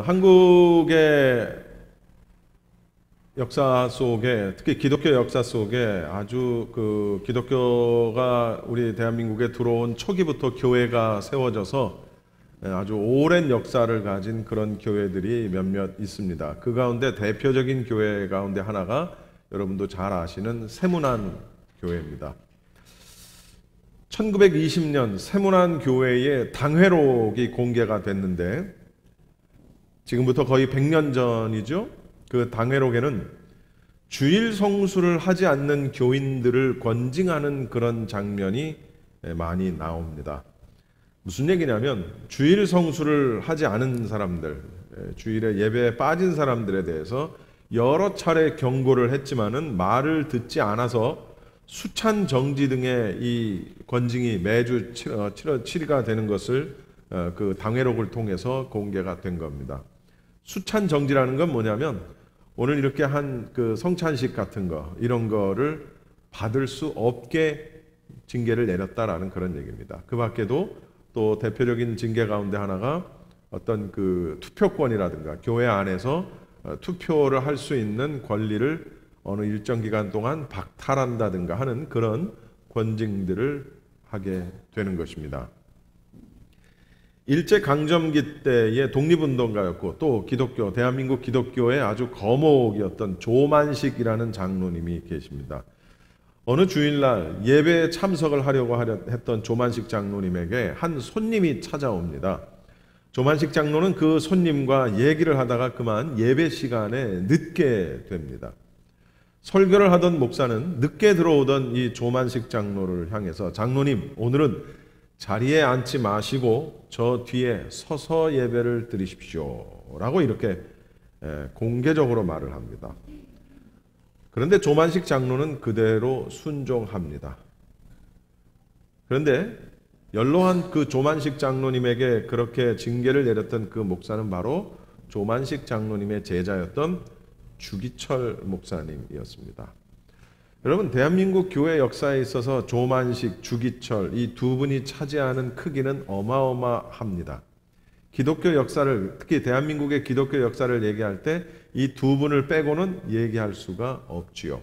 한국의 역사 속에, 특히 기독교 역사 속에 아주 기독교가 우리 대한민국에 들어온 초기부터 교회가 세워져서 아주 오랜 역사를 가진 그런 교회들이 몇몇 있습니다. 그 가운데 대표적인 교회 가운데 하나가 여러분도 잘 아시는 세문안 교회입니다. 1920년 세문안 교회의 당회록이 공개가 됐는데, 지금부터 거의 100년 전이죠. 그 당회록에는 주일 성수를 하지 않는 교인들을 권징하는 그런 장면이 많이 나옵니다. 무슨 얘기냐면, 주일 성수를 하지 않은 사람들, 주일에 예배에 빠진 사람들에 대해서 여러 차례 경고를 했지만은 말을 듣지 않아서 수찬 정지 등의 이 권징이 매주 치리가 되는 것을 그 당회록을 통해서 공개가 된 겁니다. 수찬 정지라는 건 뭐냐면, 오늘 이렇게 한 그 성찬식 같은 거, 이런 거를 받을 수 없게 징계를 내렸다라는 그런 얘기입니다. 그 밖에도 또 대표적인 징계 가운데 하나가 어떤 그 투표권이라든가 교회 안에서 투표를 할 수 있는 권리를 어느 일정 기간 동안 박탈한다든가 하는 그런 권징들을 하게 되는 것입니다. 일제강점기 때의 독립운동가였고, 또 기독교, 대한민국 기독교의 아주 거목이었던 조만식이라는 장로님이 계십니다. 어느 주일날 예배에 참석을 하려고 했던 조만식 장로님에게 한 손님이 찾아옵니다. 조만식 장로는 그 손님과 얘기를 하다가 그만 예배 시간에 늦게 됩니다. 설교를 하던 목사는 늦게 들어오던 이 조만식 장로를 향해서, 장로님, 오늘은 자리에 앉지 마시고 저 뒤에 서서 예배를 드리십시오 라고 이렇게 공개적으로 말을 합니다. 그런데 조만식 장로는 그대로 순종합니다. 그런데 연로한 그 조만식 장로님에게 그렇게 징계를 내렸던 그 목사는 바로 조만식 장로님의 제자였던 주기철 목사님이었습니다. 여러분, 대한민국 교회 역사에 있어서 조만식, 주기철 이 두 분이 차지하는 크기는 어마어마합니다. 기독교 역사를, 특히 대한민국의 기독교 역사를 얘기할 때 이 두 분을 빼고는 얘기할 수가 없지요.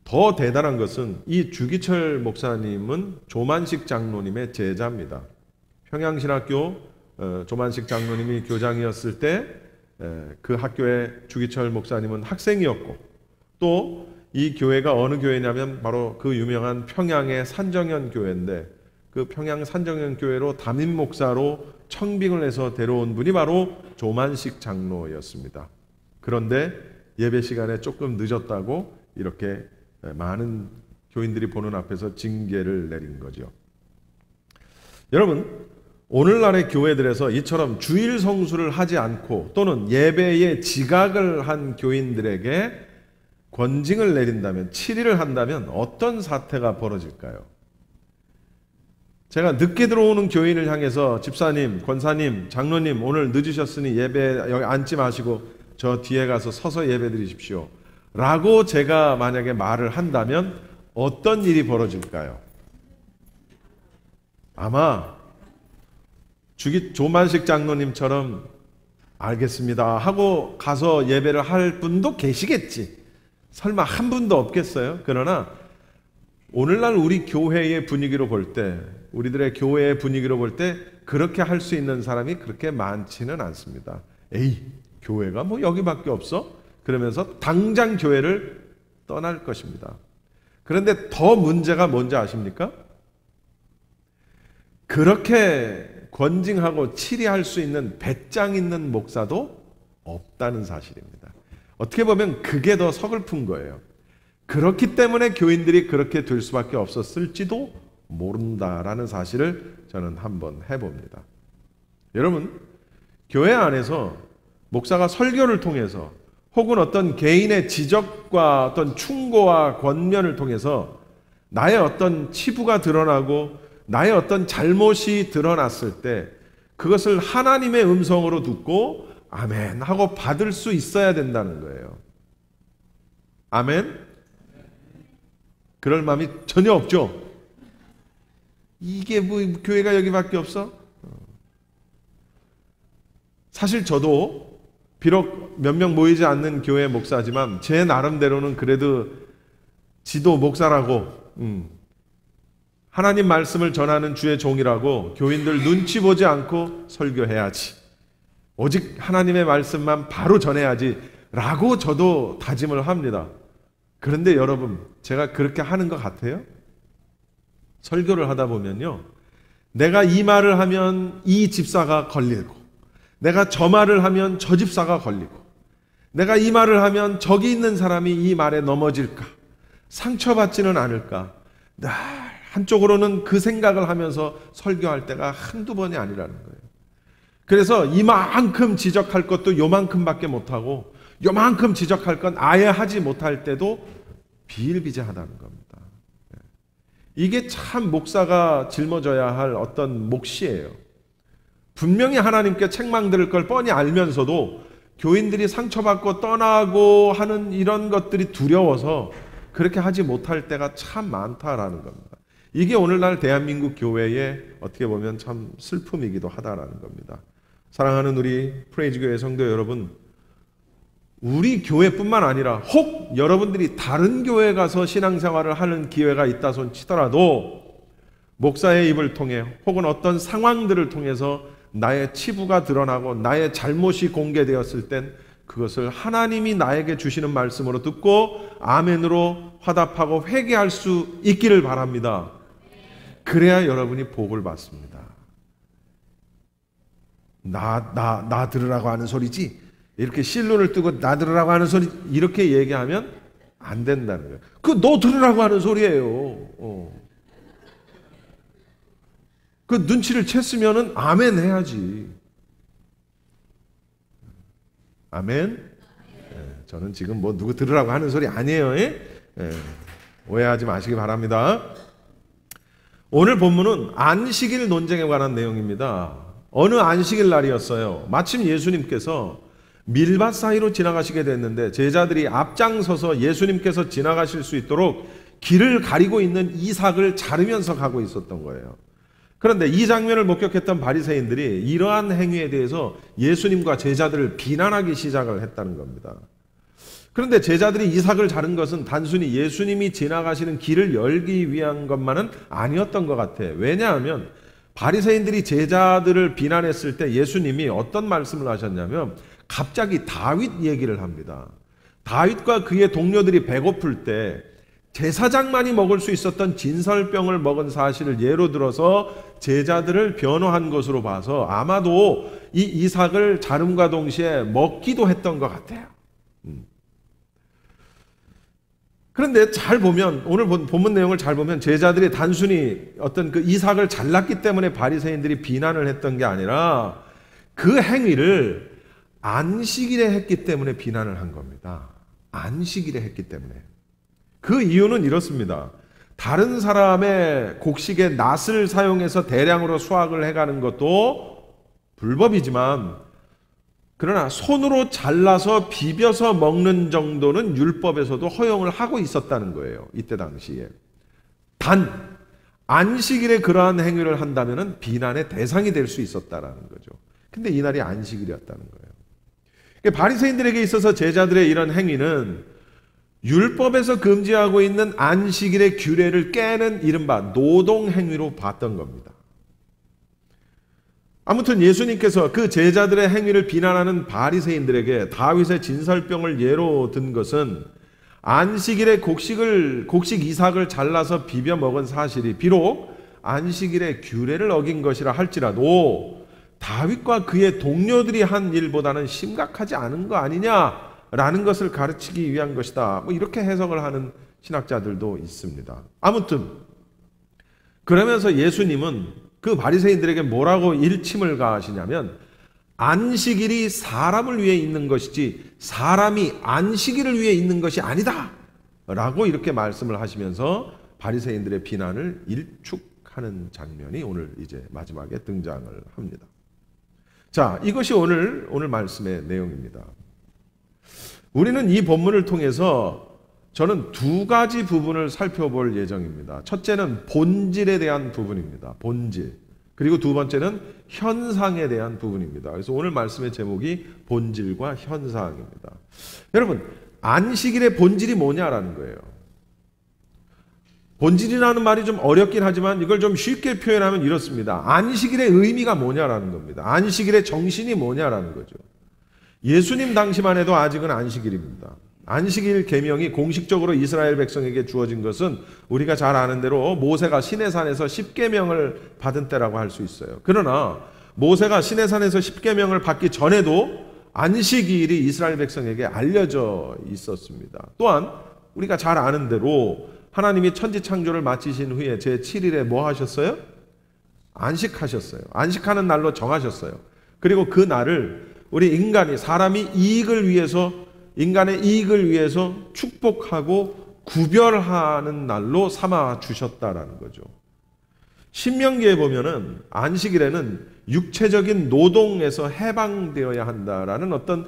더 대단한 것은 이 주기철 목사님은 조만식 장로님의 제자입니다. 평양신학교 조만식 장로님이 교장이었을 때 그 학교에 주기철 목사님은 학생이었고, 또 이 교회가 어느 교회냐면 바로 그 유명한 평양의 산정현 교회인데, 그 평양 산정현 교회로 담임 목사로 청빙을 해서 데려온 분이 바로 조만식 장로였습니다. 그런데 예배 시간에 조금 늦었다고 이렇게 많은 교인들이 보는 앞에서 징계를 내린 거죠. 여러분, 오늘날의 교회들에서 이처럼 주일 성수를 하지 않고 또는 예배에 지각을 한 교인들에게 권징을 내린다면, 치리를 한다면 어떤 사태가 벌어질까요? 제가 늦게 들어오는 교인을 향해서 집사님, 권사님, 장로님, 오늘 늦으셨으니 예배 여기 앉지 마시고 저 뒤에 가서 서서 예배 드리십시오 라고 제가 만약에 말을 한다면 어떤 일이 벌어질까요? 아마 조만식 장로님처럼 알겠습니다 하고 가서 예배를 할 분도 계시겠지. 설마 한 분도 없겠어요? 그러나 오늘날 우리 교회의 분위기로 볼 때, 우리들의 교회의 분위기로 볼 때 그렇게 할 수 있는 사람이 그렇게 많지는 않습니다. 에이, 교회가 뭐 여기밖에 없어? 그러면서 당장 교회를 떠날 것입니다. 그런데 더 문제가 뭔지 아십니까? 그렇게 권징하고 치리할 수 있는 배짱 있는 목사도 없다는 사실입니다. 어떻게 보면 그게 더 서글픈 거예요. 그렇기 때문에 교인들이 그렇게 될 수밖에 없었을지도 모른다라는 사실을 저는 한번 해봅니다. 여러분, 교회 안에서 목사가 설교를 통해서 혹은 어떤 개인의 지적과 어떤 충고와 권면을 통해서 나의 어떤 치부가 드러나고 나의 어떤 잘못이 드러났을 때 그것을 하나님의 음성으로 듣고 아멘 하고 받을 수 있어야 된다는 거예요. 아멘? 그럴 마음이 전혀 없죠. 이게 뭐 교회가 여기밖에 없어? 사실 저도 비록 몇 명 모이지 않는 교회 목사지만 제 나름대로는 그래도 지도 목사라고 하나님 말씀을 전하는 주의 종이라고 교인들 눈치 보지 않고 설교해야지. 오직 하나님의 말씀만 바로 전해야지 라고 저도 다짐을 합니다. 그런데 여러분, 제가 그렇게 하는 것 같아요? 설교를 하다 보면요, 내가 이 말을 하면 이 집사가 걸리고, 내가 저 말을 하면 저 집사가 걸리고, 내가 이 말을 하면 저기 있는 사람이 이 말에 넘어질까, 상처받지는 않을까, 늘 한쪽으로는 그 생각을 하면서 설교할 때가 한두 번이 아니라는 거예요. 그래서 이만큼 지적할 것도 요만큼밖에 못하고 요만큼 지적할 건 아예 하지 못할 때도 비일비재하다는 겁니다. 이게 참 목사가 짊어져야 할 어떤 몫이에요. 분명히 하나님께 책망 들을 걸 뻔히 알면서도 교인들이 상처받고 떠나고 하는 이런 것들이 두려워서 그렇게 하지 못할 때가 참 많다라는 겁니다. 이게 오늘날 대한민국 교회의 어떻게 보면 참 슬픔이기도 하다라는 겁니다. 사랑하는 우리 프레이즈교회 성도 여러분, 우리 교회뿐만 아니라 혹 여러분들이 다른 교회 가서 신앙생활을 하는 기회가 있다 손 치더라도 목사의 입을 통해 혹은 어떤 상황들을 통해서 나의 치부가 드러나고 나의 잘못이 공개되었을 땐 그것을 하나님이 나에게 주시는 말씀으로 듣고 아멘으로 화답하고 회개할 수 있기를 바랍니다. 그래야 여러분이 복을 받습니다. 나 들으라고 하는 소리지, 이렇게 실눈을 뜨고 나 들으라고 하는 소리 이렇게 얘기하면 안 된다는 거예요. 그 너 들으라고 하는 소리예요. 그 눈치를 챘으면은 아멘 해야지. 아멘. 저는 지금 뭐 누구 들으라고 하는 소리 아니에요. 오해하지 마시기 바랍니다. 오늘 본문은 안식일 논쟁에 관한 내용입니다. 어느 안식일 날이었어요. 마침 예수님께서 밀밭 사이로 지나가시게 됐는데 제자들이 앞장서서 예수님께서 지나가실 수 있도록 길을 가리고 있는 이삭을 자르면서 가고 있었던 거예요. 그런데 이 장면을 목격했던 바리새인들이 이러한 행위에 대해서 예수님과 제자들을 비난하기 시작을 했다는 겁니다. 그런데 제자들이 이삭을 자른 것은 단순히 예수님이 지나가시는 길을 열기 위한 것만은 아니었던 것 같아요. 왜냐하면 바리새인들이 제자들을 비난했을 때 예수님이 어떤 말씀을 하셨냐면 갑자기 다윗 얘기를 합니다. 다윗과 그의 동료들이 배고플 때 제사장만이 먹을 수 있었던 진설병을 먹은 사실을 예로 들어서 제자들을 변호한 것으로 봐서 아마도 이 이삭을 자름과 동시에 먹기도 했던 것 같아요. 그런데 잘 보면 오늘 본문 내용을 잘 보면 제자들이 단순히 어떤 그 이삭을 잘랐기 때문에 바리새인들이 비난을 했던 게 아니라 그 행위를 안식일에 했기 때문에 비난을 한 겁니다. 안식일에 했기 때문에. 그 이유는 이렇습니다. 다른 사람의 곡식의 낫을 사용해서 대량으로 수확을 해가는 것도 불법이지만 그러나 손으로 잘라서 비벼서 먹는 정도는 율법에서도 허용을 하고 있었다는 거예요. 이때 당시에. 단 안식일에 그러한 행위를 한다면 비난의 대상이 될 수 있었다라는 거죠. 근데 이날이 안식일이었다는 거예요. 바리새인들에게 있어서 제자들의 이런 행위는 율법에서 금지하고 있는 안식일의 규례를 깨는 이른바 노동행위로 봤던 겁니다. 아무튼 예수님께서 그 제자들의 행위를 비난하는 바리새인들에게 다윗의 진설병을 예로 든 것은 안식일에 곡식 이삭을 잘라서 비벼 먹은 사실이 비록 안식일의 규례를 어긴 것이라 할지라도 다윗과 그의 동료들이 한 일보다는 심각하지 않은 거 아니냐라는 것을 가르치기 위한 것이다. 뭐 이렇게 해석을 하는 신학자들도 있습니다. 아무튼 그러면서 예수님은 그 바리새인들에게 뭐라고 일침을 가하시냐면 안식일이 사람을 위해 있는 것이지 사람이 안식일을 위해 있는 것이 아니다 라고 이렇게 말씀을 하시면서 바리새인들의 비난을 일축하는 장면이 오늘 이제 마지막에 등장을 합니다. 자, 이것이 오늘 말씀의 내용입니다. 우리는 이 본문을 통해서 저는 두 가지 부분을 살펴볼 예정입니다. 첫째는 본질에 대한 부분입니다. 본질. 그리고 두 번째는 현상에 대한 부분입니다. 그래서 오늘 말씀의 제목이 본질과 현상입니다. 여러분, 안식일의 본질이 뭐냐라는 거예요. 본질이라는 말이 좀 어렵긴 하지만 이걸 좀 쉽게 표현하면 이렇습니다. 안식일의 의미가 뭐냐라는 겁니다. 안식일의 정신이 뭐냐라는 거죠. 예수님 당시만 해도 아직은 안식일입니다. 안식일 계명이 공식적으로 이스라엘 백성에게 주어진 것은 우리가 잘 아는 대로 모세가 시내산에서 십계명을 받은 때라고 할 수 있어요. 그러나 모세가 시내산에서 십계명을 받기 전에도 안식일이 이스라엘 백성에게 알려져 있었습니다. 또한 우리가 잘 아는 대로 하나님이 천지 창조를 마치신 후에 제7일에 뭐 하셨어요? 안식하셨어요. 안식하는 날로 정하셨어요. 그리고 그 날을 우리 사람이 인간의 이익을 위해서 축복하고 구별하는 날로 삼아 주셨다라는 거죠. 신명기에 보면은 안식일에는 육체적인 노동에서 해방되어야 한다라는 어떤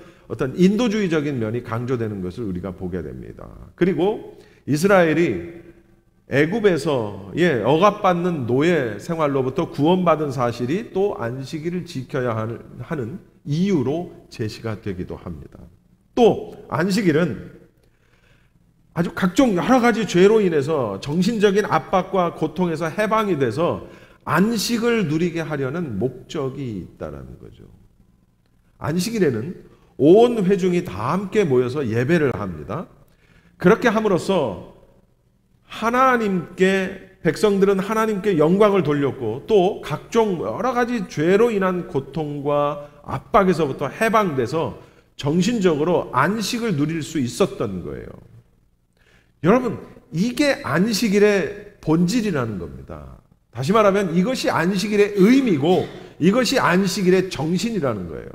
인도주의적인 면이 강조되는 것을 우리가 보게 됩니다. 그리고 이스라엘이 애굽에서 억압받는 노예 생활로부터 구원받은 사실이 또 안식일을 지켜야 하는 이유로 제시가 되기도 합니다. 또 안식일은 아주 각종 여러 가지 죄로 인해서 정신적인 압박과 고통에서 해방이 돼서 안식을 누리게 하려는 목적이 있다는 거죠. 안식일에는 온 회중이 다 함께 모여서 예배를 합니다. 그렇게 함으로써 백성들은 하나님께 영광을 돌렸고 또 각종 여러 가지 죄로 인한 고통과 압박에서부터 해방돼서 정신적으로 안식을 누릴 수 있었던 거예요. 여러분, 이게 안식일의 본질이라는 겁니다. 다시 말하면 이것이 안식일의 의미고 이것이 안식일의 정신이라는 거예요.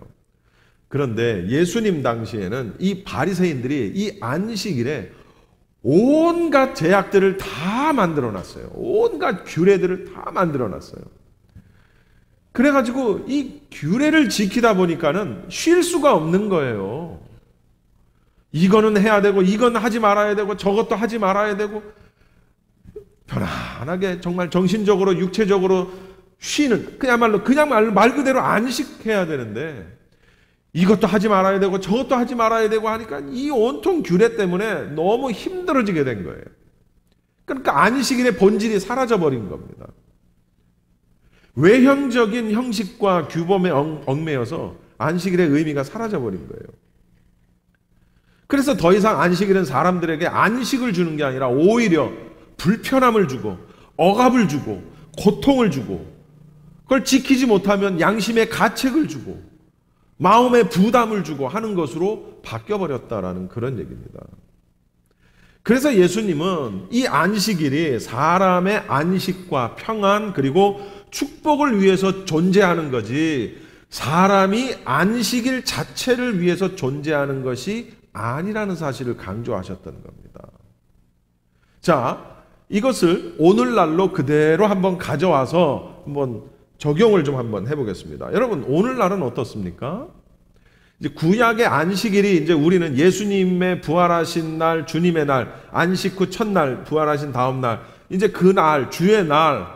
그런데 예수님 당시에는 이 바리새인들이 이 안식일에 온갖 제약들을 다 만들어놨어요. 온갖 규례들을 다 만들어놨어요. 그래가지고 이 규례를 지키다 보니까는 쉴 수가 없는 거예요. 이거는 해야 되고 이건 하지 말아야 되고 저것도 하지 말아야 되고 편안하게 정말 정신적으로 육체적으로 쉬는 그냥 말 그대로 안식해야 되는데 이것도 하지 말아야 되고 저것도 하지 말아야 되고 하니까 이 온통 규례 때문에 너무 힘들어지게 된 거예요. 그러니까 안식일의 본질이 사라져버린 겁니다. 외형적인 형식과 규범에 얽매여서 안식일의 의미가 사라져버린 거예요. 그래서 더 이상 안식일은 사람들에게 안식을 주는 게 아니라 오히려 불편함을 주고 억압을 주고 고통을 주고 그걸 지키지 못하면 양심의 가책을 주고 마음의 부담을 주고 하는 것으로 바뀌어버렸다라는 그런 얘기입니다. 그래서 예수님은 이 안식일이 사람의 안식과 평안 그리고 축복을 위해서 존재하는 거지 사람이 안식일 자체를 위해서 존재하는 것이 아니라는 사실을 강조하셨던 겁니다. 자, 이것을 오늘날로 그대로 한번 가져와서 한번 적용을 좀 한번 해보겠습니다. 여러분, 오늘날은 어떻습니까? 이제 구약의 안식일이 이제 우리는 예수님의 부활하신 날, 주님의 날, 안식 후 첫날, 부활하신 다음 날, 이제 그 날, 주의 날,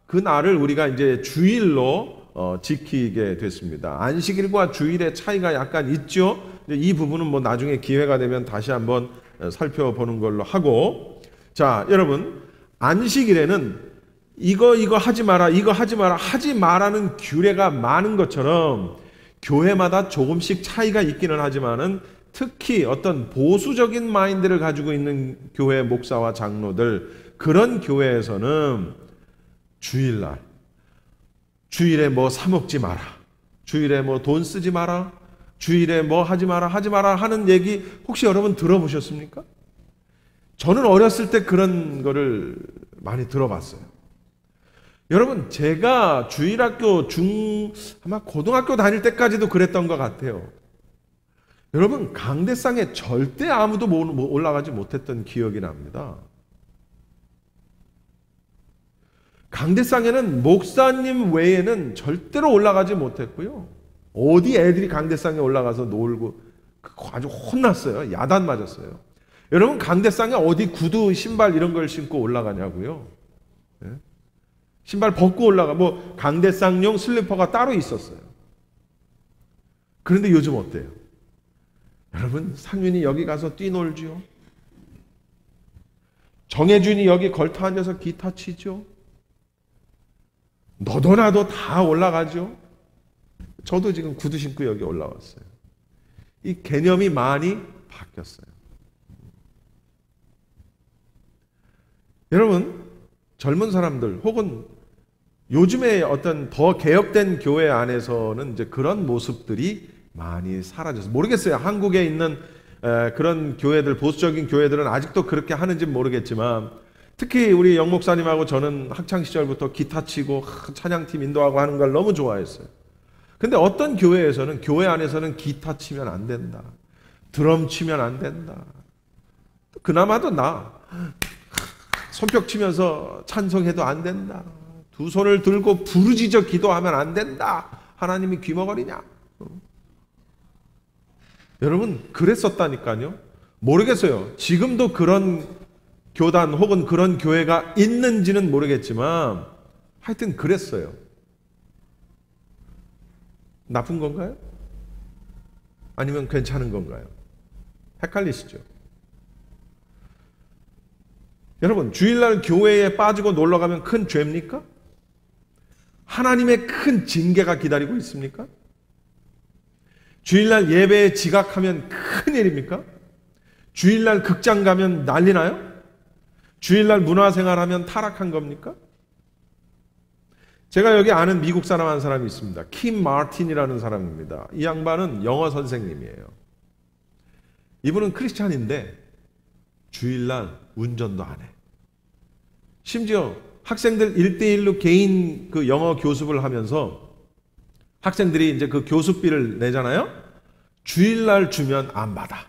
그 날을 우리가 이제 주일로 지키게 됐습니다. 안식일과 주일의 차이가 약간 있죠. 이 부분은 뭐 나중에 기회가 되면 다시 한번 살펴보는 걸로 하고, 자, 여러분, 안식일에는 이거 하지 마라, 이거 하지 마라, 하지 마라는 규례가 많은 것처럼 교회마다 조금씩 차이가 있기는 하지만은 특히 어떤 보수적인 마인드를 가지고 있는 교회 목사와 장로들, 그런 교회에서는 주일날, 주일에 뭐 사먹지 마라, 주일에 뭐 돈 쓰지 마라, 주일에 뭐 하지 마라 하는 얘기 혹시 여러분 들어보셨습니까? 저는 어렸을 때 그런 거를 많이 들어봤어요. 여러분, 제가 주일학교 아마 고등학교 다닐 때까지도 그랬던 것 같아요. 여러분, 강대상에 절대 아무도 올라가지 못했던 기억이 납니다. 강대상에는 목사님 외에는 절대로 올라가지 못했고요. 어디 애들이 강대상에 올라가서 놀고 아주 혼났어요. 야단 맞았어요. 여러분, 강대상에 어디 구두, 신발 이런 걸 신고 올라가냐고요. 네? 신발 벗고 올라가. 뭐 강대상용 슬리퍼가 따로 있었어요. 그런데 요즘 어때요? 여러분, 상윤이 여기 가서 뛰놀지요. 정혜준이 여기 걸터 앉아서 기타 치죠. 너도 나도 다 올라가죠. 저도 지금 구두 신고 여기 올라왔어요. 이 개념이 많이 바뀌었어요. 여러분, 젊은 사람들 혹은 요즘에 어떤 더 개혁된 교회 안에서는 이제 그런 모습들이 많이 사라져서, 모르겠어요. 한국에 있는 그런 교회들, 보수적인 교회들은 아직도 그렇게 하는지 모르겠지만, 특히 우리 영 목사님하고 저는 학창 시절부터 기타 치고 찬양팀 인도하고 하는 걸 너무 좋아했어요. 근데 어떤 교회에서는, 교회 안에서는 기타 치면 안 된다, 드럼 치면 안 된다. 그나마도 손뼉 치면서 찬송해도 안 된다. 두 손을 들고 부르짖어 기도하면 안 된다. 하나님이 귀머거리냐? 여러분, 그랬었다니까요. 모르겠어요. 지금도 그런 교단 혹은 그런 교회가 있는지는 모르겠지만 하여튼 그랬어요. 나쁜 건가요? 아니면 괜찮은 건가요? 헷갈리시죠? 여러분, 주일날 교회에 빠지고 놀러가면 큰 죄입니까? 하나님의 큰 징계가 기다리고 있습니까? 주일날 예배에 지각하면 큰일입니까? 주일날 극장 가면 난리 나요? 주일날 문화생활하면 타락한 겁니까? 제가 여기 아는 미국 사람 한 사람이 있습니다. 킴 마틴이라는 사람입니다. 이 양반은 영어 선생님이에요. 이분은 크리스찬인데 주일날 운전도 안 해. 심지어 학생들 1대1로 개인 그 영어 교습을 하면서 학생들이 이제 그 교습비를 내잖아요. 주일날 주면 안 받아.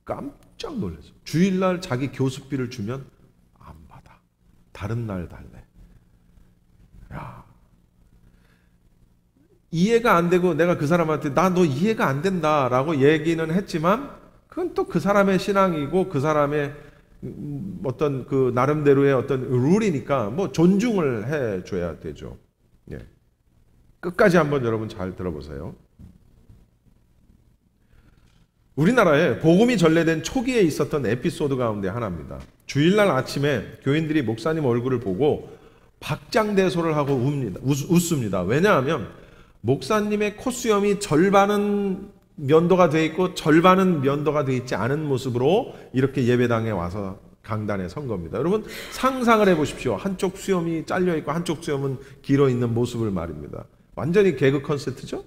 깜짝 놀랐어. 주일날 자기 교습비를 주면 안 받아. 다른 날 달래. 야, 이해가 안 되고 내가 그 사람한테 나 너 이해가 안 된다라고 얘기는 했지만 그건 또 그 사람의 신앙이고 그 사람의 어떤 그 나름대로의 어떤 룰이니까 뭐 존중을 해줘야 되죠. 예. 끝까지 한번 여러분 잘 들어보세요. 우리나라에 복음이 전래된 초기에 있었던 에피소드 가운데 하나입니다. 주일날 아침에 교인들이 목사님 얼굴을 보고 박장대소를 하고 웃습니다. 왜냐하면 목사님의 콧수염이 절반은 면도가 돼 있고 절반은 면도가 돼 있지 않은 모습으로 이렇게 예배당에 와서 강단에 선 겁니다. 여러분 상상을 해보십시오. 한쪽 수염이 잘려 있고 한쪽 수염은 길어 있는 모습을 말입니다. 완전히 개그 콘서트죠?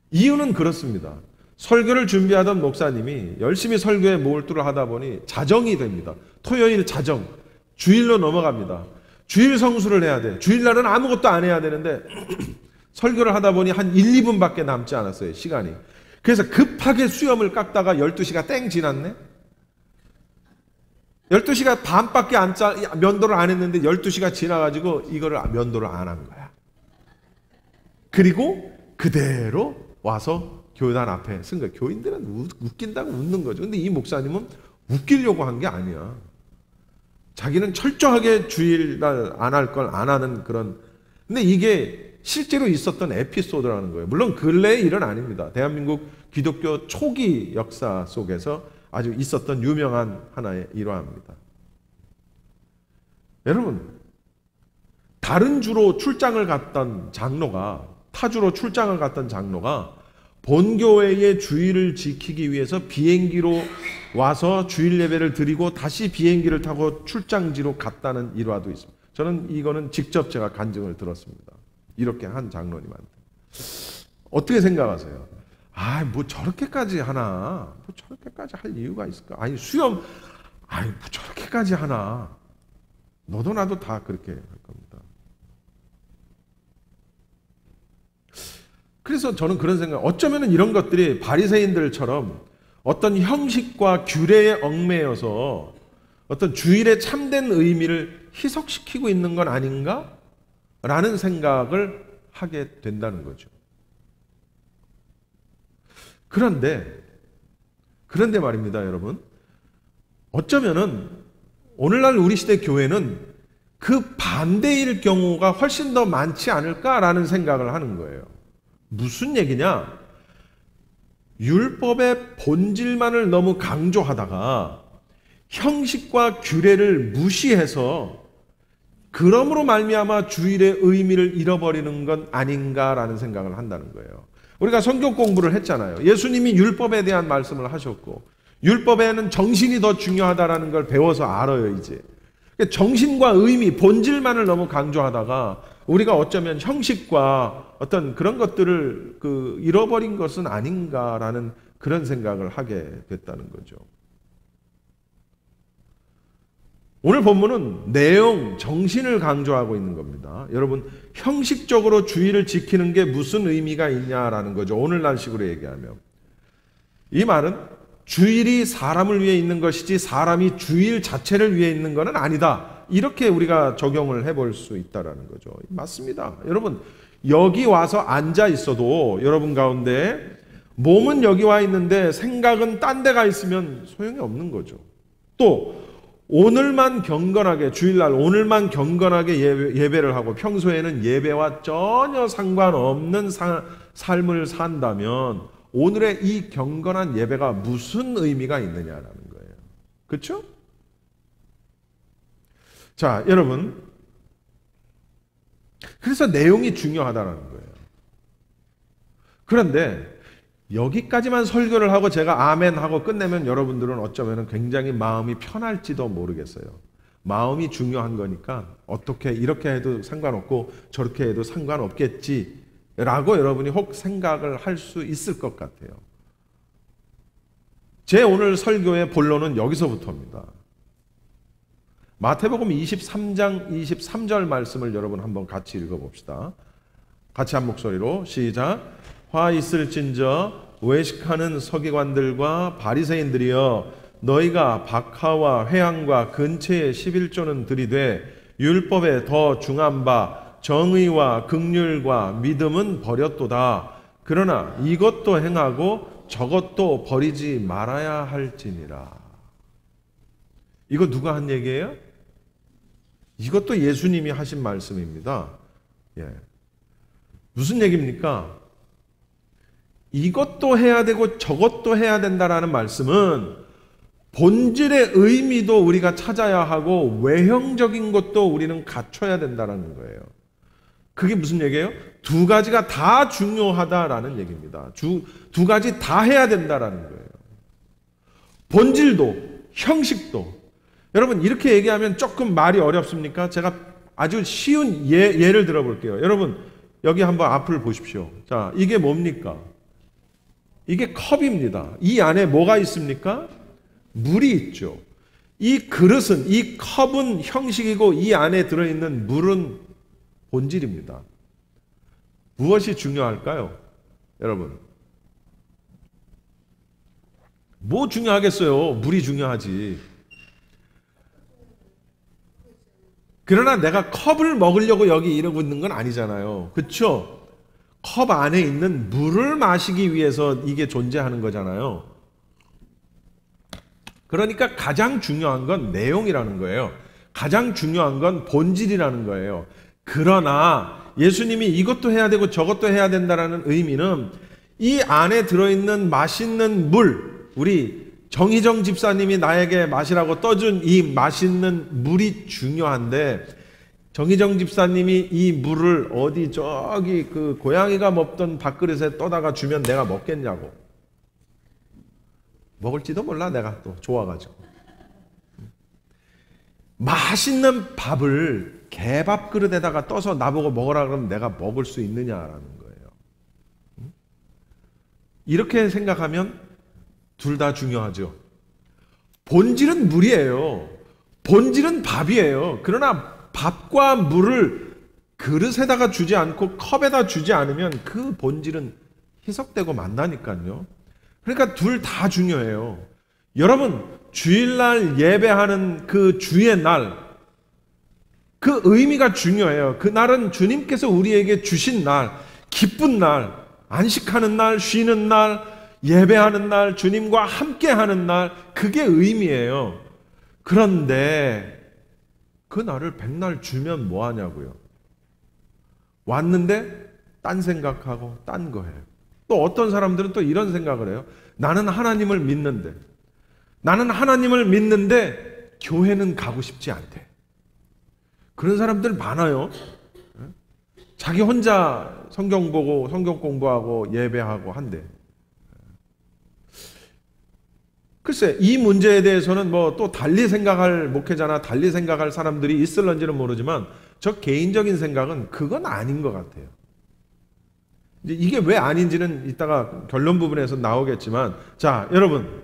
이유는 그렇습니다. 설교를 준비하던 목사님이 열심히 설교에 몰두를 하다 보니 자정이 됩니다. 토요일 자정, 주일로 넘어갑니다. 주일 성수를 해야 돼. 주일날은 아무것도 안 해야 되는데 설교를 하다 보니 한 1, 2분밖에 남지 않았어요, 시간이. 그래서 급하게 수염을 깎다가 12시가 땡 지났네? 12시가 반밖에 면도를 안 했는데 12시가 지나가지고 이거를 면도를 안 한 거야. 그리고 그대로 와서 교단 앞에 쓴 거야. 교인들은 웃긴다고 웃는 거죠. 근데 이 목사님은 웃기려고 한 게 아니야. 자기는 철저하게 주일날 안 할 걸 안 하는 그런. 근데 이게 실제로 있었던 에피소드라는 거예요. 물론 근래의 일은 아닙니다. 대한민국 기독교 초기 역사 속에서 아주 있었던 유명한 하나의 일화입니다. 여러분, 다른 주로 출장을 갔던 장로가, 타주로 출장을 갔던 장로가 본교회의 주일을 지키기 위해서 비행기로 와서 주일 예배를 드리고 다시 비행기를 타고 출장지로 갔다는 일화도 있습니다. 저는 이거는 직접 제가 간증을 들었습니다. 이렇게 한 장로님한테. 어떻게 생각하세요? 아, 뭐 저렇게까지 하나? 뭐 저렇게까지 할 이유가 있을까? 아니, 수염, 아니, 뭐 저렇게까지 하나? 너도 나도 다 그렇게 할 겁니다. 그래서 저는 그런 생각, 어쩌면 이런 것들이 바리새인들처럼 어떤 형식과 규례에 얽매여서 어떤 주일의 참된 의미를 희석시키고 있는 건 아닌가? 라는 생각을 하게 된다는 거죠. 그런데 말입니다, 여러분. 어쩌면은 오늘날 우리 시대 교회는 그 반대일 경우가 훨씬 더 많지 않을까라는 생각을 하는 거예요. 무슨 얘기냐? 율법의 본질만을 너무 강조하다가 형식과 규례를 무시해서 그러므로 말미암아 주일의 의미를 잃어버리는 건 아닌가라는 생각을 한다는 거예요. 우리가 성경 공부를 했잖아요. 예수님이 율법에 대한 말씀을 하셨고 율법에는 정신이 더 중요하다라는 걸 배워서 알아요, 이제. 정신과 의미, 본질만을 너무 강조하다가 우리가 어쩌면 형식과 어떤 그런 것들을 잃어버린 것은 아닌가라는 그런 생각을 하게 됐다는 거죠. 오늘 본문은 내용, 정신을 강조하고 있는 겁니다. 여러분, 형식적으로 주일을 지키는 게 무슨 의미가 있냐라는 거죠. 오늘날식으로 얘기하면. 이 말은 주일이 사람을 위해 있는 것이지 사람이 주일 자체를 위해 있는 것은 아니다. 이렇게 우리가 적용을 해볼 수 있다는 거죠. 맞습니다. 여러분, 여기 와서 앉아 있어도 여러분 가운데 몸은 여기 와 있는데 생각은 딴 데가 있으면 소용이 없는 거죠. 또 오늘만 경건하게, 주일날 오늘만 경건하게 예배를 하고 평소에는 예배와 전혀 상관없는 삶을 산다면 오늘의 이 경건한 예배가 무슨 의미가 있느냐라는 거예요. 그렇죠? 자, 여러분, 그래서 내용이 중요하다는 거예요. 그런데 여기까지만 설교를 하고 제가 아멘 하고 끝내면 여러분들은 어쩌면 굉장히 마음이 편할지도 모르겠어요. 마음이 중요한 거니까 어떻게 이렇게 해도 상관없고 저렇게 해도 상관없겠지 라고 여러분이 혹 생각을 할 수 있을 것 같아요. 제 오늘 설교의 본론은 여기서부터입니다. 마태복음 23장 23절 말씀을 여러분 한번 같이 읽어봅시다. 같이 한 목소리로 시작. 화 있을진저 외식하는 서기관들과 바리새인들이여, 너희가 박하와 회향과 근처에 11조는 들이되 율법에 더 중한 바 정의와 긍휼과 믿음은 버렸도다. 그러나 이것도 행하고 저것도 버리지 말아야 할지니라. 이거 누가 한 얘기예요? 이것도 예수님이 하신 말씀입니다. 예. 무슨 얘기입니까? 이것도 해야 되고 저것도 해야 된다라는 말씀은 본질의 의미도 우리가 찾아야 하고 외형적인 것도 우리는 갖춰야 된다라는 거예요. 그게 무슨 얘기예요? 두 가지가 다 중요하다라는 얘기입니다. 두 가지 다 해야 된다라는 거예요. 본질도 형식도. 여러분, 이렇게 얘기하면 조금 말이 어렵습니까? 제가 아주 쉬운 예를 들어볼게요. 여러분, 여기 한번 앞을 보십시오. 자, 이게 뭡니까? 이게 컵입니다. 이 안에 뭐가 있습니까? 물이 있죠. 이 그릇은, 이 컵은 형식이고 이 안에 들어있는 물은 본질입니다. 무엇이 중요할까요? 여러분, 뭐 중요하겠어요? 물이 중요하지. 그러나 내가 컵을 먹으려고 여기 이러고 있는 건 아니잖아요. 그렇죠? 컵 안에 있는 물을 마시기 위해서 이게 존재하는 거잖아요. 그러니까 가장 중요한 건 내용이라는 거예요. 가장 중요한 건 본질이라는 거예요. 그러나 예수님이 이것도 해야 되고 저것도 해야 된다라는 의미는 이 안에 들어있는 맛있는 물, 우리 정희정 집사님이 나에게 마시라고 떠준 이 맛있는 물이 중요한데, 정희정 집사님이 이 물을 어디 저기 그 고양이가 먹던 밥그릇에 떠다가 주면 내가 먹겠냐고. 먹을지도 몰라, 내가 또 좋아가지고. 맛있는 밥을 개밥 그릇에다가 떠서 나보고 먹으라 그러면 내가 먹을 수 있느냐라는 거예요. 이렇게 생각하면 둘 다 중요하죠. 본질은 물이에요. 본질은 밥이에요. 그러나 밥과 물을 그릇에다가 주지 않고 컵에다 주지 않으면 그 본질은 희석되고 만나니까요. 그러니까 둘 다 중요해요. 여러분, 주일날 예배하는 그 주의 날, 그 의미가 중요해요. 그 날은 주님께서 우리에게 주신 날, 기쁜 날, 안식하는 날, 쉬는 날, 예배하는 날, 주님과 함께하는 날, 그게 의미예요. 그런데 그 날을 백날 주면 뭐 하냐고요. 왔는데 딴 생각하고 딴 거 해요. 또 어떤 사람들은 또 이런 생각을 해요. 나는 하나님을 믿는데 교회는 가고 싶지 않대. 그런 사람들 많아요. 자기 혼자 성경 보고 성경 공부하고 예배하고 한대. 글쎄, 이 문제에 대해서는 뭐 또 달리 생각할 목회자나 달리 생각할 사람들이 있을런지는 모르지만 저 개인적인 생각은 그건 아닌 것 같아요. 이제 이게 왜 아닌지는 이따가 결론 부분에서 나오겠지만, 자, 여러분,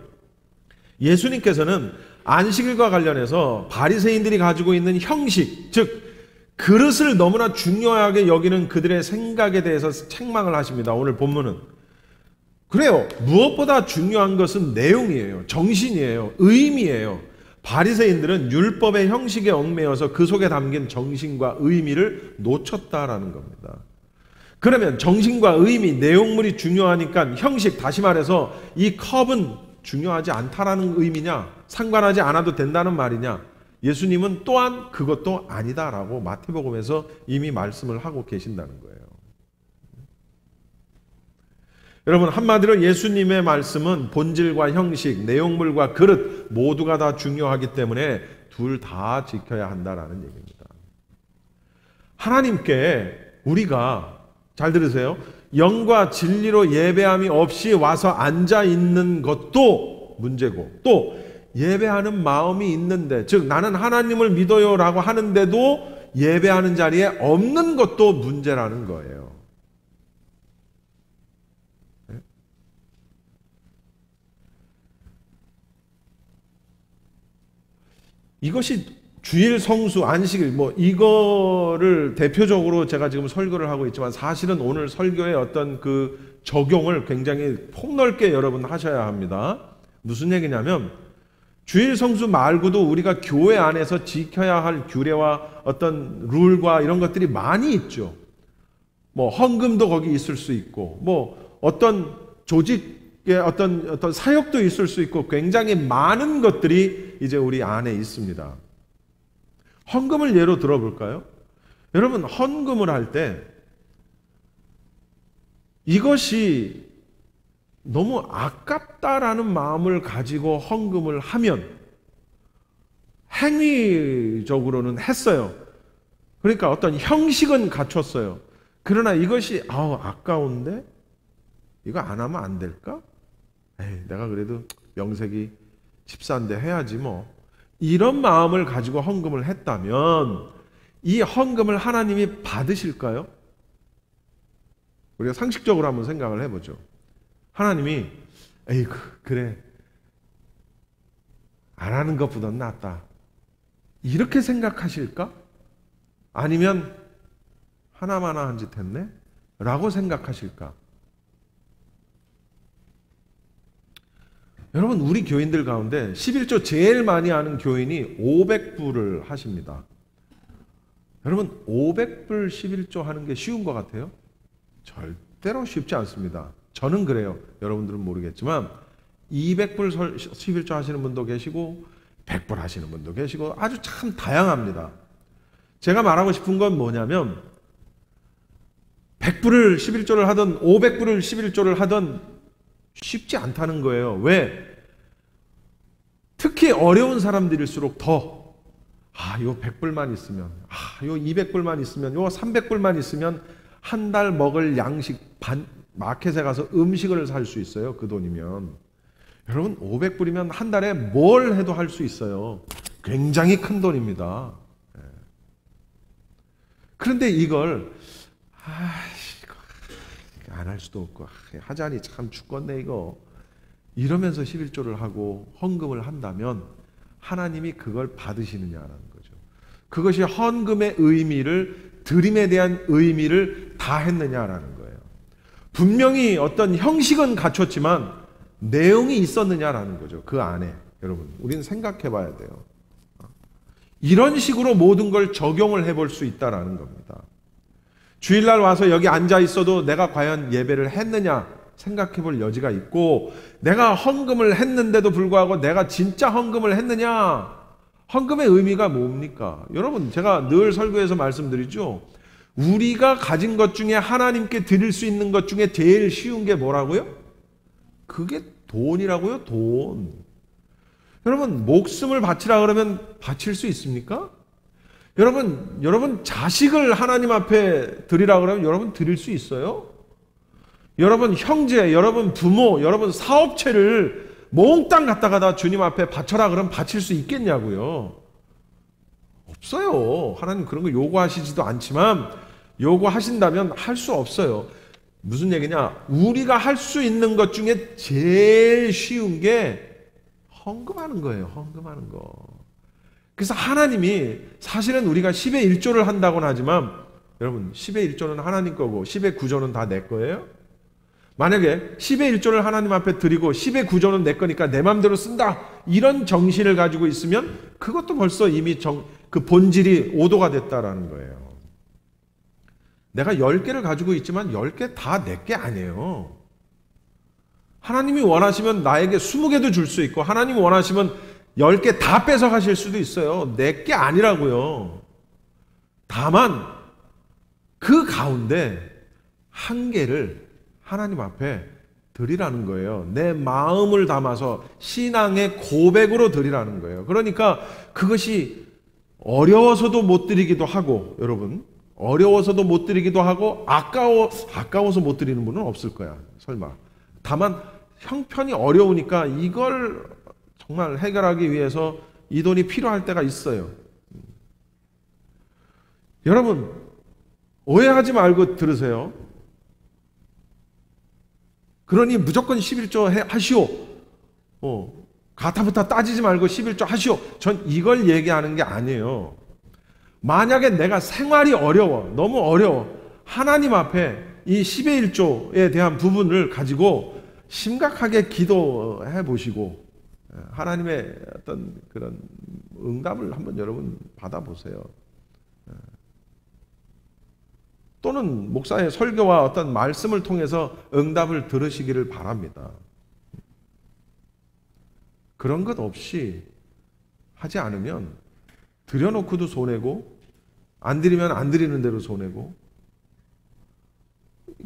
예수님께서는 안식일과 관련해서 바리새인들이 가지고 있는 형식, 즉 그릇을 너무나 중요하게 여기는 그들의 생각에 대해서 책망을 하십니다. 오늘 본문은. 그래요. 무엇보다 중요한 것은 내용이에요. 정신이에요. 의미예요. 바리새인들은 율법의 형식에 얽매여서 그 속에 담긴 정신과 의미를 놓쳤다라는 겁니다. 그러면 정신과 의미, 내용물이 중요하니까 형식, 다시 말해서 이 컵은 중요하지 않다라는 의미냐? 상관하지 않아도 된다는 말이냐? 예수님은 또한 그것도 아니다라고 마태복음에서 이미 말씀을 하고 계신다는 거예요. 여러분, 한마디로 예수님의 말씀은 본질과 형식, 내용물과 그릇 모두가 다 중요하기 때문에 둘 다 지켜야 한다라는 얘기입니다. 하나님께 우리가, 잘 들으세요, 영과 진리로 예배함이 없이 와서 앉아 있는 것도 문제고, 또 예배하는 마음이 있는데, 즉 나는 하나님을 믿어요라고 하는데도 예배하는 자리에 없는 것도 문제라는 거예요. 이것이 주일, 성수, 안식일 이거를 대표적으로 제가 지금 설교를 하고 있지만 사실은 오늘 설교의 어떤 그 적용을 굉장히 폭넓게 여러분 하셔야 합니다. 무슨 얘기냐면 주일, 성수 말고도 우리가 교회 안에서 지켜야 할 규례와 어떤 룰과 이런 것들이 많이 있죠. 헌금도 거기 있을 수 있고 어떤 조직의 어떤 사역도 있을 수 있고 굉장히 많은 것들이 이제 우리 안에 있습니다. 헌금을 예로 들어볼까요? 여러분, 헌금을 할 때 이것이 너무 아깝다라는 마음을 가지고 헌금을 하면 행위적으로는 했어요. 그러니까 어떤 형식은 갖췄어요. 그러나 이것이 아까운데 이거 안 하면 안 될까? 내가 그래도 명색이 14인데 해야지 이런 마음을 가지고 헌금을 했다면 이 헌금을 하나님이 받으실까요? 우리가 상식적으로 한번 생각을 해보죠. 하나님이 그래 안 하는 것보단 낫다 이렇게 생각하실까? 아니면 하나마나 한 짓 했네? 라고 생각하실까? 여러분, 우리 교인들 가운데 11조 제일 많이 하는 교인이 500불을 하십니다. 여러분, 500불 11조 하는 게 쉬운 것 같아요? 절대로 쉽지 않습니다. 저는 그래요. 여러분들은 모르겠지만 200불 11조 하시는 분도 계시고 100불 하시는 분도 계시고 아주 참 다양합니다. 제가 말하고 싶은 건 뭐냐면 100불을 11조를 하든 500불을 11조를 하든 쉽지 않다는 거예요. 왜? 특히 어려운 사람들일수록 더 요 100불만 있으면 요 200불만 있으면 요 300불만 있으면 한 달 먹을 양식 마켓에 가서 음식을 살 수 있어요. 그 돈이면. 여러분, 500불이면 한 달에 뭘 해도 할 수 있어요. 굉장히 큰 돈입니다. 그런데 이걸 안 할 수도 없고 하자니 참 죽겠네 이거 이러면서 11조를 하고 헌금을 한다면 하나님이 그걸 받으시느냐라는 거죠. 그것이 헌금의 의미를, 드림에 대한 의미를 다 했느냐라는 거예요. 분명히 어떤 형식은 갖췄지만 내용이 있었느냐라는 거죠. 그 안에. 여러분, 우리는 생각해 봐야 돼요. 이런 식으로 모든 걸 적용을 해볼 수 있다라는 겁니다. 주일날 와서 여기 앉아 있어도 내가 과연 예배를 했느냐 생각해 볼 여지가 있고, 내가 헌금을 했는데도 불구하고 내가 진짜 헌금을 했느냐, 헌금의 의미가 뭡니까? 여러분, 제가 늘 설교에서 말씀드리죠. 우리가 가진 것 중에 하나님께 드릴 수 있는 것 중에 제일 쉬운 게 뭐라고요? 그게 돈이라고요, 돈. 여러분, 목숨을 바치라 그러면 바칠 수 있습니까? 여러분 자식을 하나님 앞에 드리라 그러면 여러분 드릴 수 있어요? 여러분 형제, 여러분 부모, 여러분 사업체를 몽땅 갖다가 다 주님 앞에 바쳐라 그러면 바칠 수 있겠냐고요? 없어요. 하나님 그런 거 요구하시지도 않지만 요구하신다면 할 수 없어요. 무슨 얘기냐? 우리가 할 수 있는 것 중에 제일 쉬운 게 헌금하는 거예요. 헌금하는 거. 그래서 하나님이 사실은 우리가 10의 1조를 한다고는 하지만 여러분 10의 1조는 하나님 거고 10의 9조는 다 내 거예요? 만약에 10의 1조를 하나님 앞에 드리고 10의 9조는 내 거니까 내 마음대로 쓴다 이런 정신을 가지고 있으면 그것도 벌써 이미 그 본질이 오도가 됐다라는 거예요. 내가 10개를 가지고 있지만 10개 다 내 게 아니에요. 하나님이 원하시면 나에게 20개도 줄 수 있고 하나님이 원하시면 10개 다 뺏어 가실 수도 있어요. 내 게 아니라고요. 다만 그 가운데 한 개를 하나님 앞에 드리라는 거예요. 내 마음을 담아서 신앙의 고백으로 드리라는 거예요. 그러니까 그것이 어려워서도 못 드리기도 하고 여러분 어려워서도 못 드리기도 하고 아까워서 못 드리는 분은 없을 거야. 설마. 다만 형편이 어려우니까 이걸 정말 해결하기 위해서 이 돈이 필요할 때가 있어요. 여러분 오해하지 말고 들으세요. 그러니 무조건 11조 하시오. 가타부타 따지지 말고 11조 하시오. 전 이걸 얘기하는 게 아니에요. 만약에 내가 생활이 어려워, 너무 어려워. 하나님 앞에 이 10의 1조에 대한 부분을 가지고 심각하게 기도해 보시고 하나님의 어떤 그런 응답을 한번 여러분 받아보세요. 또는 목사의 설교와 어떤 말씀을 통해서 응답을 들으시기를 바랍니다. 그런 것 없이 하지 않으면 드려놓고도 손해고 안 드리면 안 드리는 대로 손해고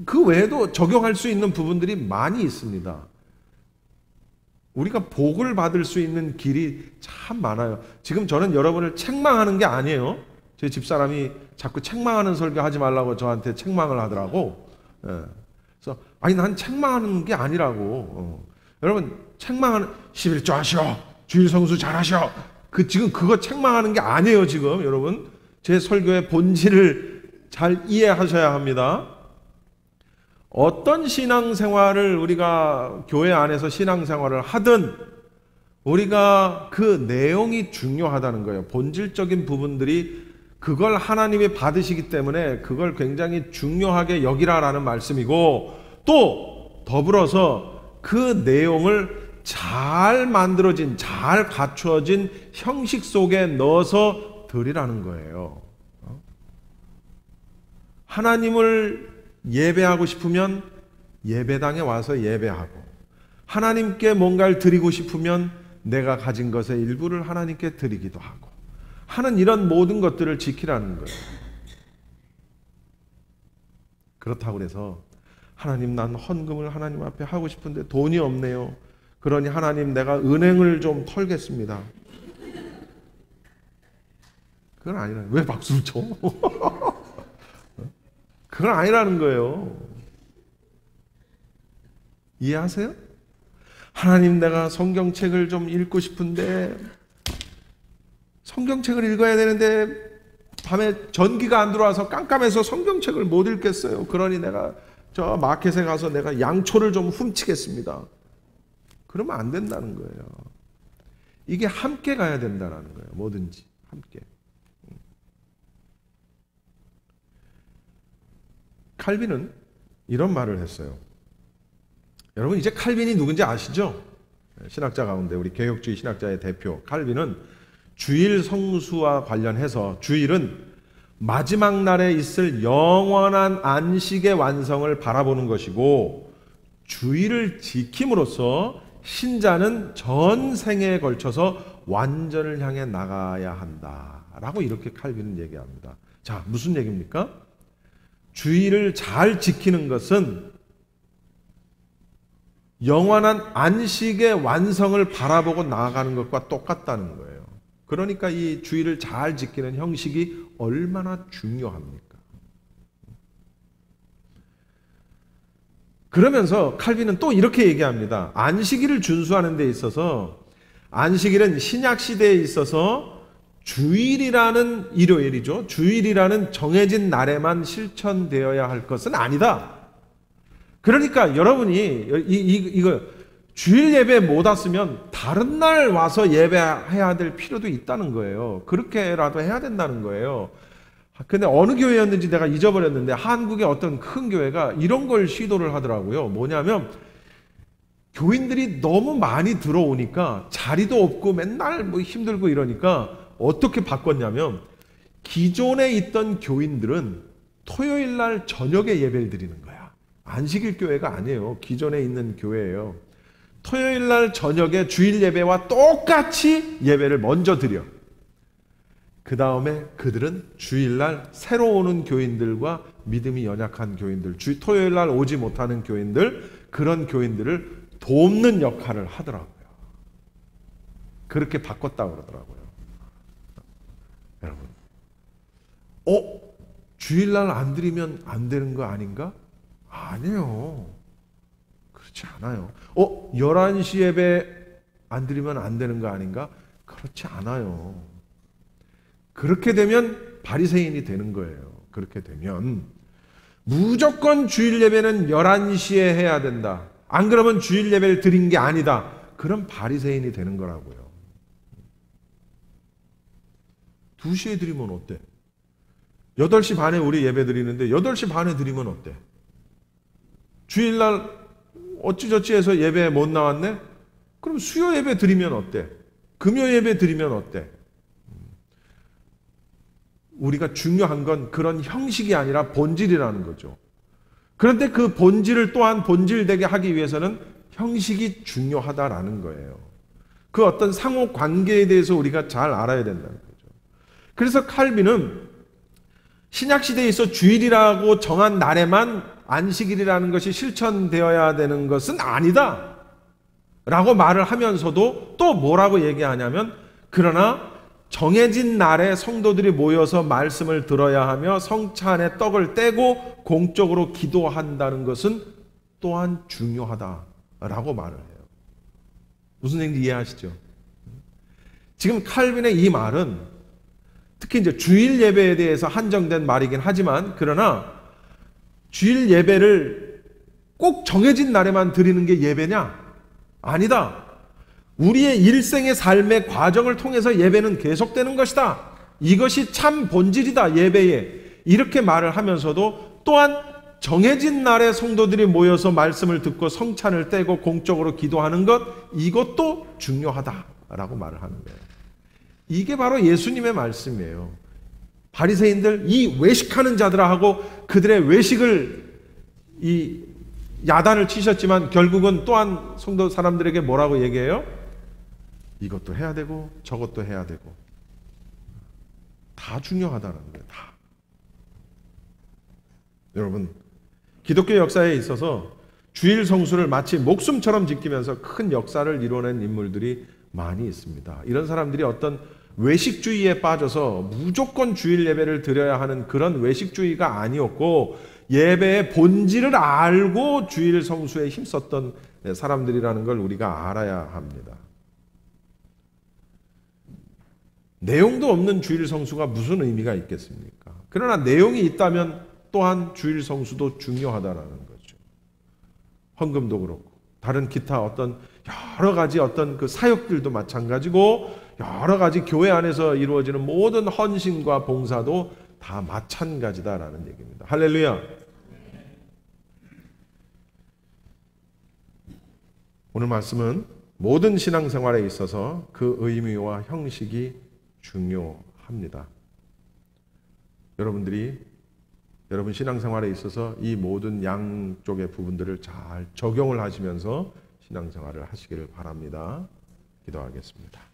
그 외에도 적용할 수 있는 부분들이 많이 있습니다. 우리가 복을 받을 수 있는 길이 참 많아요. 지금 저는 여러분을 책망하는 게 아니에요. 제 집사람이 자꾸 책망하는 설교 하지 말라고 저한테 책망을 하더라고. 그래서 아니 난 책망하는 게 아니라고. 여러분 책망하는 11조 하시오. 주일 성수 잘하시오. 지금 그거 책망하는 게 아니에요. 지금 여러분 제 설교의 본질을 잘 이해하셔야 합니다. 어떤 신앙생활을 우리가 교회 안에서 신앙생활을 하든 우리가 그 내용이 중요하다는 거예요. 본질적인 부분들이 그걸 하나님이 받으시기 때문에 그걸 굉장히 중요하게 여기라라는 말씀이고 또 더불어서 그 내용을 잘 만들어진 잘 갖추어진 형식 속에 넣어서 드리라는 거예요. 하나님을 예배하고 싶으면 예배당에 와서 예배하고 하나님께 뭔가를 드리고 싶으면 내가 가진 것의 일부를 하나님께 드리기도 하고 하는 이런 모든 것들을 지키라는 거예요. 그렇다고 해서 하나님 난 헌금을 하나님 앞에 하고 싶은데 돈이 없네요. 그러니 하나님 내가 은행을 좀 털겠습니다. 그건 아니라 왜 박수를 쳐? 그건 아니라는 거예요. 이해하세요? 하나님 내가 성경책을 좀 읽고 싶은데 성경책을 읽어야 되는데 밤에 전기가 안 들어와서 깜깜해서 성경책을 못 읽겠어요. 그러니 내가 저 마켓에 가서 내가 양초를 좀 훔치겠습니다. 그러면 안 된다는 거예요. 이게 함께 가야 된다는 거예요. 뭐든지 함께. 칼빈은 이런 말을 했어요. 여러분 이제 칼빈이 누군지 아시죠? 신학자 가운데 우리 개혁주의 신학자의 대표 칼빈은 주일 성수와 관련해서 주일은 마지막 날에 있을 영원한 안식의 완성을 바라보는 것이고 주일을 지킴으로써 신자는 전생에 걸쳐서 완전을 향해 나가야 한다라고 이렇게 칼빈은 얘기합니다. 자, 무슨 얘기입니까? 주의를 잘 지키는 것은 영원한 안식의 완성을 바라보고 나아가는 것과 똑같다는 거예요. 그러니까 이 주의를 잘 지키는 형식이 얼마나 중요합니까? 그러면서 칼빈은 또 이렇게 얘기합니다. 안식일을 준수하는 데 있어서 안식일은 신약 시대에 있어서 주일이라는 일요일이죠. 주일이라는 정해진 날에만 실천되어야 할 것은 아니다. 그러니까 여러분이 이거 주일 예배 못 왔으면 다른 날 와서 예배해야 될 필요도 있다는 거예요. 그렇게라도 해야 된다는 거예요. 근데 어느 교회였는지 내가 잊어버렸는데 한국의 어떤 큰 교회가 이런 걸 시도를 하더라고요. 뭐냐면 교인들이 너무 많이 들어오니까 자리도 없고 맨날 뭐 힘들고 이러니까 어떻게 바꿨냐면 기존에 있던 교인들은 토요일 날 저녁에 예배를 드리는 거야. 안식일 교회가 아니에요. 기존에 있는 교회예요. 토요일 날 저녁에 주일 예배와 똑같이 예배를 먼저 드려. 그 다음에 그들은 주일날 새로 오는 교인들과 믿음이 연약한 교인들, 토요일날 오지 못하는 교인들, 그런 교인들을 돕는 역할을 하더라고요. 그렇게 바꿨다고 그러더라고요. 여러분, 주일날 안 드리면 안 되는 거 아닌가? 아니에요. 그렇지 않아요. 11시 예배 안 드리면 안 되는 거 아닌가? 그렇지 않아요. 그렇게 되면 바리새인이 되는 거예요. 그렇게 되면 무조건 주일 예배는 11시에 해야 된다. 안 그러면 주일 예배를 드린 게 아니다. 그럼 바리새인이 되는 거라고요. 2시에 드리면 어때? 8시 반에 우리 예배 드리는데 8시 반에 드리면 어때? 주일날 어찌저찌 해서 예배 못 나왔네? 그럼 수요 예배 드리면 어때? 금요 예배 드리면 어때? 우리가 중요한 건 그런 형식이 아니라 본질이라는 거죠. 그런데 그 본질을 또한 본질되게 하기 위해서는 형식이 중요하다라는 거예요. 그 어떤 상호 관계에 대해서 우리가 잘 알아야 된다는 거죠. 그래서 칼빈은 신약 시대에 있어 주일이라고 정한 날에만 안식일이라는 것이 실천되어야 되는 것은 아니다 라고 말을 하면서도 또 뭐라고 얘기하냐면 그러나 정해진 날에 성도들이 모여서 말씀을 들어야 하며 성찬의 떡을 떼고 공적으로 기도한다는 것은 또한 중요하다라고 말을 해요. 무슨 얘기인지 이해하시죠? 지금 칼빈의 이 말은 특히 이제 주일 예배에 대해서 한정된 말이긴 하지만 그러나 주일 예배를 꼭 정해진 날에만 드리는 게 예배냐? 아니다. 우리의 일생의 삶의 과정을 통해서 예배는 계속되는 것이다. 이것이 참 본질이다, 예배에. 이렇게 말을 하면서도 또한 정해진 날에 성도들이 모여서 말씀을 듣고 성찬을 떼고 공적으로 기도하는 것, 이것도 중요하다라고 말을 하는 거예요. 이게 바로 예수님의 말씀이에요. 바리새인들, 이 외식하는 자들아 하고 그들의 외식을 야단을 치셨지만 결국은 또한 성도 사람들에게 뭐라고 얘기해요? 이것도 해야 되고 저것도 해야 되고 다 중요하다는 거예요. 다. 여러분, 기독교 역사에 있어서 주일 성수를 마치 목숨처럼 지키면서 큰 역사를 이뤄낸 인물들이 많이 있습니다. 이런 사람들이 어떤 외식주의에 빠져서 무조건 주일 예배를 드려야 하는 그런 외식주의가 아니었고 예배의 본질을 알고 주일 성수에 힘썼던 사람들이라는 걸 우리가 알아야 합니다. 내용도 없는 주일 성수가 무슨 의미가 있겠습니까? 그러나 내용이 있다면 또한 주일 성수도 중요하다라는 거죠. 헌금도 그렇고 다른 기타 어떤 여러 가지 어떤 그 사역들도 마찬가지고 여러 가지 교회 안에서 이루어지는 모든 헌신과 봉사도 다 마찬가지다라는 얘기입니다. 할렐루야. 오늘 말씀은 모든 신앙생활에 있어서 그 의미와 형식이 중요합니다. 여러분들이 여러분 신앙생활에 있어서 이 모든 양쪽의 부분들을 잘 적용을 하시면서 신앙생활을 하시기를 바랍니다. 기도하겠습니다.